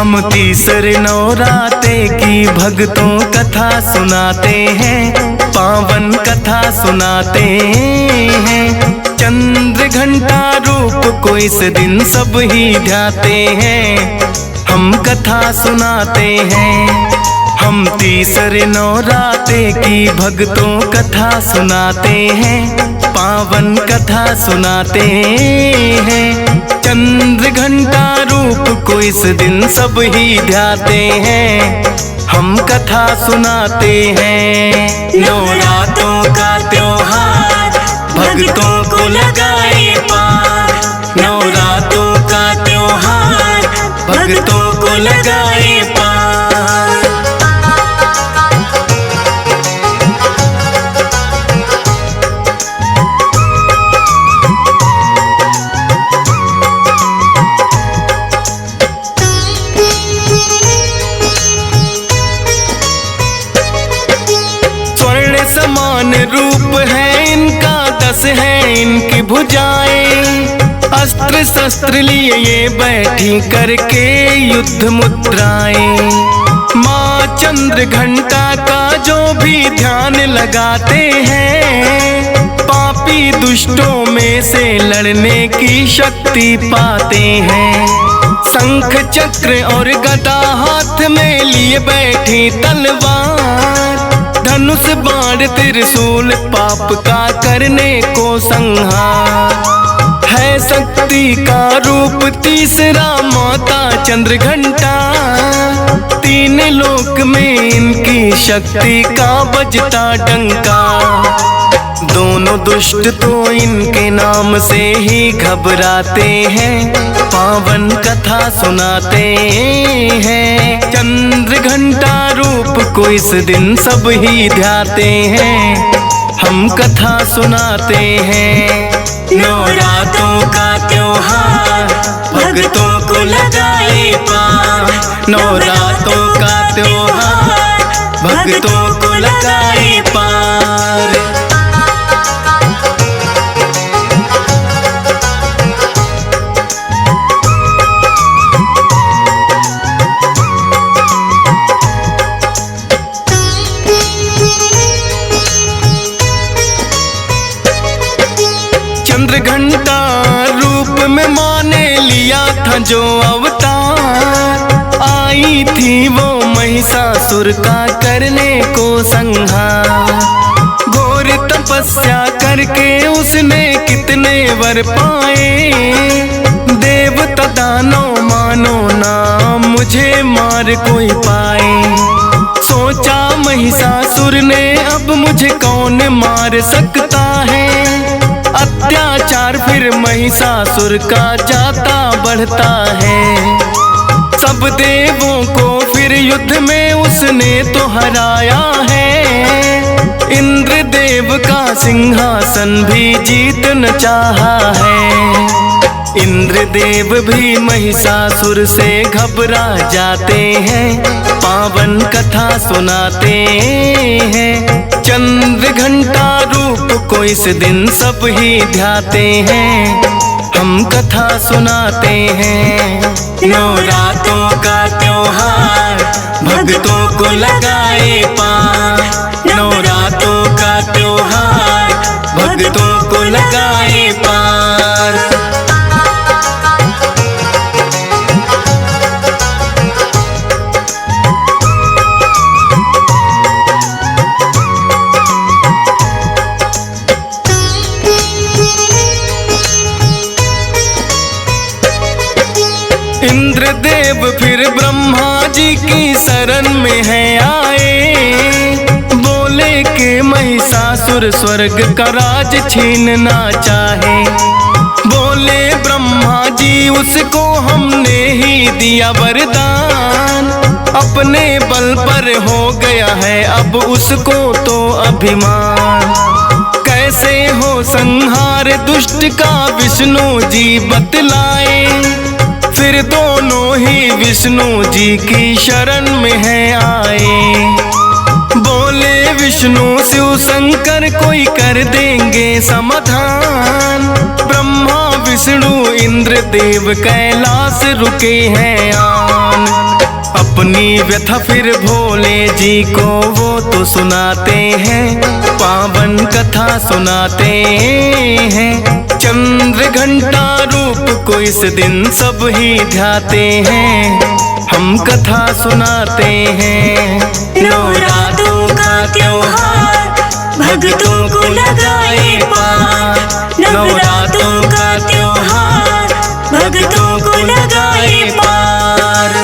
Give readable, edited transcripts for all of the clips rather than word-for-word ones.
हम तीसरे नवराते की भक्तों कथा सुनाते हैं, पावन कथा सुनाते हैं। चंद्र घंटा रूप को इस दिन सब ही ध्याते हैं, हम कथा सुनाते हैं। हम तीसरे नवराते की भक्तों कथा सुनाते हैं, पावन कथा सुनाते हैं। चंद्र घंटा रूप को इस दिन सब ही ध्याते हैं, हम कथा सुनाते हैं। नवरात्रों का त्योहार भक्तों को लगाए पार, नवरात्रों का त्योहार भक्तों को लगाए पार। समान रूप है इनका, 10 है इनकी भुजाएं। अस्त्र शस्त्र लिए ये बैठी करके युद्ध मुद्राएं। माँ चंद्र घंटा का जो भी ध्यान लगाते हैं, पापी दुष्टों में से लड़ने की शक्ति पाते हैं। शंख चक्र और गदा हाथ में लिए बैठी तलवार, धनुष बाण त्रिशूल पाप का करने को संहार। है शक्ति का रूप तीसरा माता चंद्र घंटा, 3 लोक में इनकी शक्ति का बजता डंका। दोनों दुष्ट तो इनके नाम से ही घबराते हैं, पावन कथा सुनाते हैं। चंद्र घंटा रूप को इस दिन सब ही ध्याते हैं, हम कथा सुनाते हैं। नवरात्रों का त्योहार भक्तों को लगाए पार, नवरात्रों का त्योहार भक्तों को लगाए पार। चंद्र घंटा रूप में माँ ने लिया था जो अवतार, आई थी वो महिषासुर का करने को संहार। घोर तपस्या करके उसने कितने वर पाए, देवता दानव मानो ना मुझे मार कोई पाए। सोचा महिषासुर ने अब मुझे कौन मार सकता है, अत्याचार फिर महिषासुर का जाता बढ़ता है। सब देवों को फिर युद्ध में उसने तो हराया है, इंद्र देव का सिंहासन भी जीतना चाहा है। इंद्र देव भी महिषासुर से घबरा जाते हैं, पावन कथा सुनाते हैं। चंद्र घंटा रूप को इस दिन सब ही ध्याते हैं, हम कथा सुनाते हैं। नवरात्रों का त्योहार भक्तों को लगाए पार, नवरात्रों का त्योहार भक्तों को लगाए पार। इंद्रदेव फिर ब्रह्मा जी की शरण में है आए, बोले कि महिषासुर स्वर्ग का राज छीनना चाहे। बोले ब्रह्मा जी उसको हमने ही दिया वरदान, अपने बल पर हो गया है अब उसको तो अभिमान। कैसे हो संहार दुष्ट का विष्णु जी बतलाए, फिर दोनों ही विष्णु जी की शरण में है आए। बोले विष्णु शिव शंकर कोई कर देंगे समाधान, ब्रह्मा विष्णु इंद्र देव कैलाश रुके हैं आन। व्यथा फिर भोले जी को वो तो सुनाते हैं, पावन कथा सुनाते हैं। चंद्र घंटा रूप को इस दिन सब ही ध्याते हैं, हम कथा सुनाते हैं। नवरात्रों का त्योहार भक्तों को लगाए पार, नवरात्रों का त्योहार भक्तों को लगाए पार।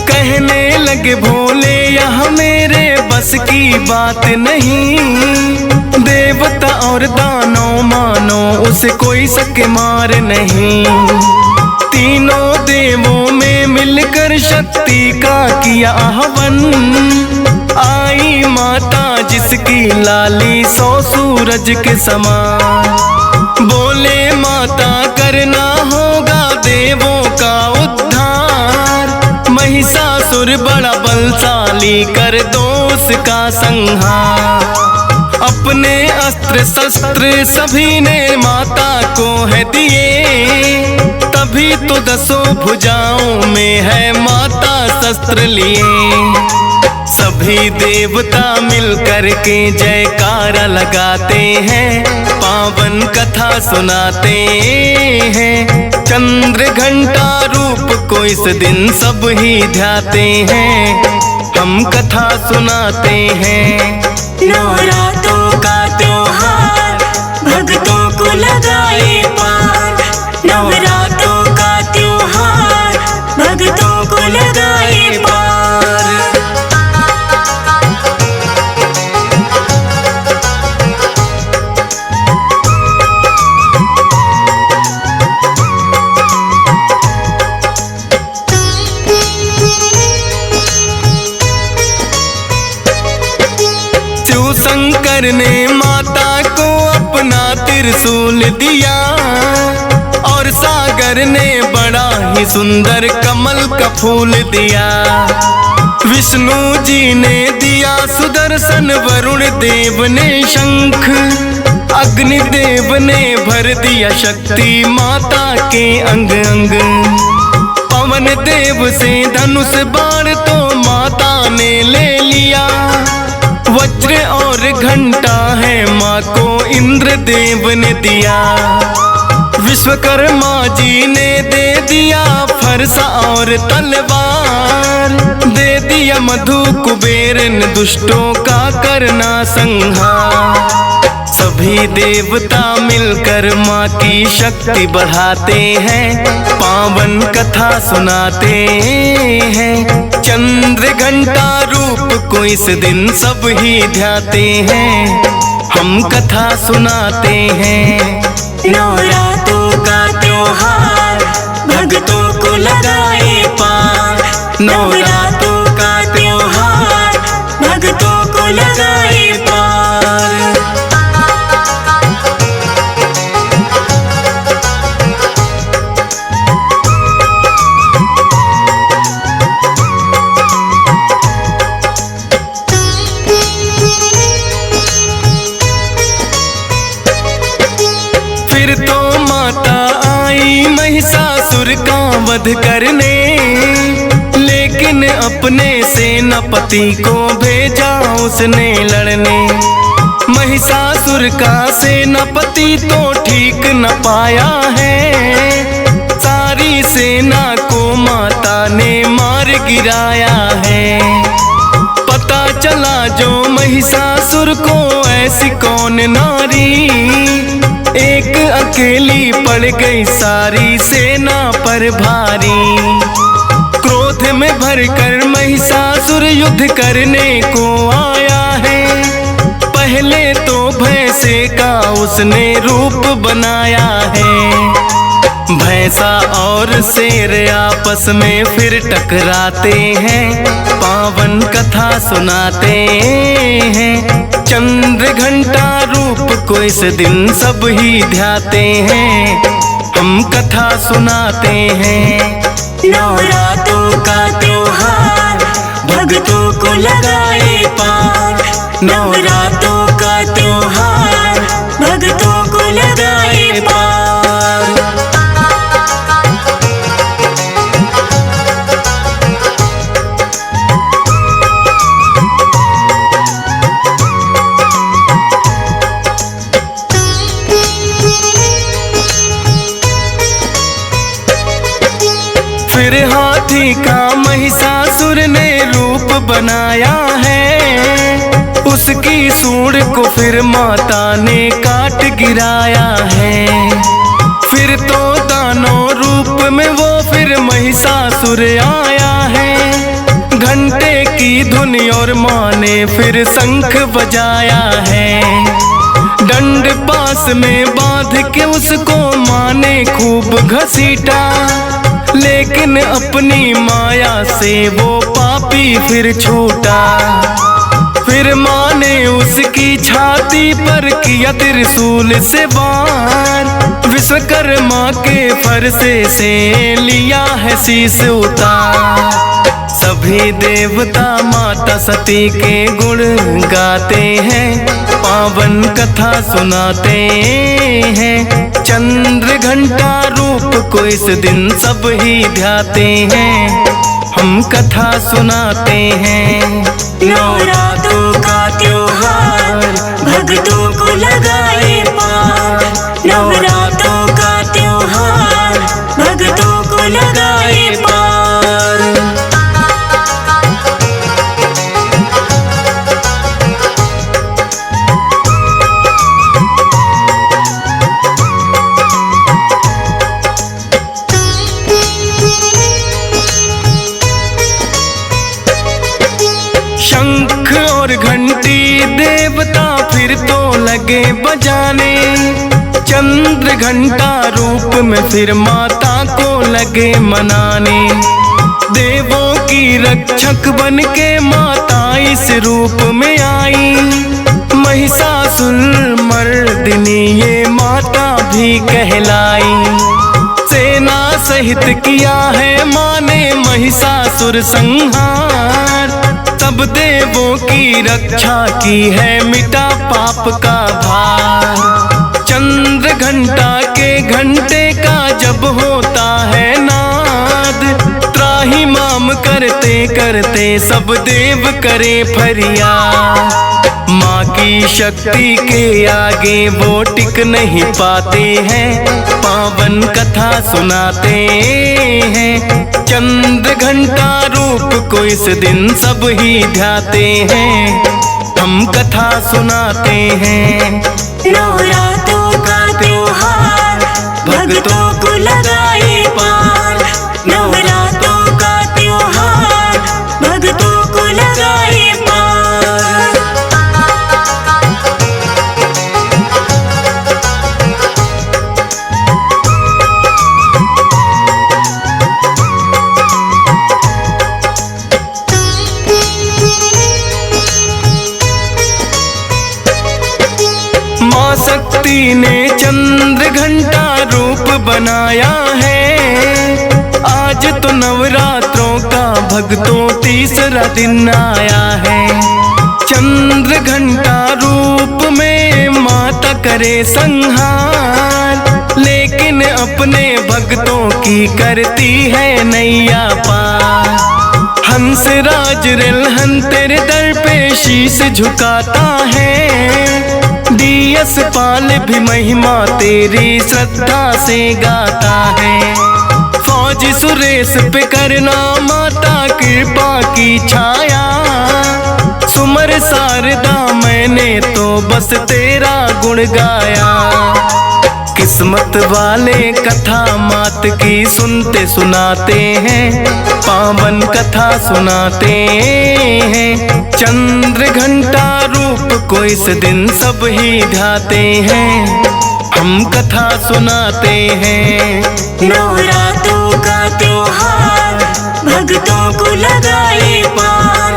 कहने लगे भोले यह मेरे बस की बात नहीं, देवता और दानव मानो उसे कोई सके मार नहीं। तीनों देवों में मिलकर शक्ति का किया आह्वान, आई माता जिसकी लाली 100 सूरज के समान। बोले माता करना होगा देवों का उद्धार, महिषासुर बड़ा बलशाली कर दो उसका संहार। अपने अस्त्र शस्त्र सभी ने माता को है दिए, तभी तो 10 भुजाओं में है माता शस्त्र लिए। सभी देवता मिलकर के जयकारा लगाते हैं, पावन कथा सुनाते हैं। चंद्र घंटा रूप को इस दिन सब ही ध्याते हैं, हम कथा सुनाते हैं। नवरात्रों का त्योहार भक्तों को लगाए पार, नवरात्रों का त्योहार भक्तों को लगाए पार। शंकर ने माता को अपना त्रिशूल दिया, और सागर ने बड़ा ही सुंदर कमल का फूल दिया। विष्णु जी ने दिया सुदर्शन, वरुण देव ने शंख, अग्निदेव ने भर दिया शक्ति माता के अंग अंग। पवन देव से धनुष बाण तो माता ने ले लिया, वज्र और घंटा है माँ को इंद्र देव ने दिया। विश्वकर्मा जी ने दे दिया फरसा और तलवार, दे दिया मधु कुबेर ने दुष्टों का करना संहार। सभी देवता मिलकर माँ की शक्ति बढ़ाते हैं, पावन कथा सुनाते हैं। चंद्र घंटा रूप को इस दिन सब ही ध्याते हैं, हम कथा सुनाते हैं। नवरात्रों का त्योहार भक्तों को लगाए पार, नवरात्रों का त्योहार भक्तों को लगाए पार। फिर तो माता आई महिषासुर का वध करने, लेकिन अपने सेनापति को भेजा उसने लड़ने। महिषासुर का सेनापति तो ठीक न पाया है, सारी सेना को माता ने मार गिराया है। पता चला जो महिषासुर को ऐसी कौन नारी, एक अकेली पड़ गई सारी सेना पर भारी। क्रोध में भरकर महिषासुर युद्ध करने को आया है, पहले तो भैंसे का उसने रूप बनाया है। भैंसा और शेर आपस में फिर टकराते हैं, पावन कथा सुनाते हैं। चंद्र घंटा रूप को इस दिन सब ही ध्याते हैं, हम कथा सुनाते हैं। नवरात्र फिर हाथी का महिषासुर ने रूप बनाया है, उसकी सूंड को फिर माता ने काट गिराया है। फिर तो दानव रूप में वो फिर महिषासुर आया है, घंटे की धुन और माँ ने फिर शंख बजाया है। डंड पास में बांध के उसको माँ ने खूब घसीटा, लेकिन अपनी माया से वो पापी फिर छूटा। फिर माँ ने उसकी छाती पर किया त्रिशूल से वार, विश्वकर्मा के फरसे से लिया है शीश उतार। सभी देवता माता सती के गुण गाते हैं, पावन कथा सुनाते हैं। चंद्र घंटा रूप को इस दिन सब ही ध्याते हैं, हम कथा सुनाते हैं। नवरात्रों का त्योहार भक्तों को लगाए पार, नवरात्रों का त्योहार भक्तों को लगाए पार। शंख और घंटी देवता फिर तो लगे बजाने, चंद्र घंटा रूप में फिर माता को लगे मनाने। देवों की रक्षक बन के माता इस रूप में आई, महिषासुर मर्दिनी ये माता भी कहलाई। सेना सहित किया है माँ ने महिषासुर संहार, सब देवों की रक्षा की है मिटा पाप का भार। चंद्र घंटा के घंटे का जब होता है नाद, त्राही माम करते करते सब देव करे फरियाद। माँ की शक्ति के आगे वो टिक नहीं पाते हैं, पावन कथा सुनाते हैं। चंद्र घंटा रूप को इस दिन सब ही ध्याते हैं, हम कथा सुनाते हैं। नवरात्रों का त्योहार भक्तों को लगाए पार, नवरात्रों का त्योहार भक्तों को लगाए पार। माँ शक्ति ने चंद्र घंटा रूप बनाया है, आज तो नवरात्रों का भक्तों तीसरा दिन आया है। चंद्र घंटा रूप में माता करे संहार, लेकिन अपने भक्तों की करती है नैया पार। हंस राज रिलहन तेरे दर पे शीश झुकाता है, डीएस पाल भी महिमा तेरी श्रद्धा से गाता है। फौज सुरेश पे करना माता कृपा की छाया, सुमर शारदा मैंने तो बस तेरा गुण गाया। किस्मत वाले कथा मात की सुनते सुनाते हैं, पावन कथा सुनाते हैं। चंद्र घंटा रूप को इस दिन सब ही ध्याते हैं, हम कथा सुनाते हैं। नवरात्रों का त्योहार भक्तों को लगाए पार।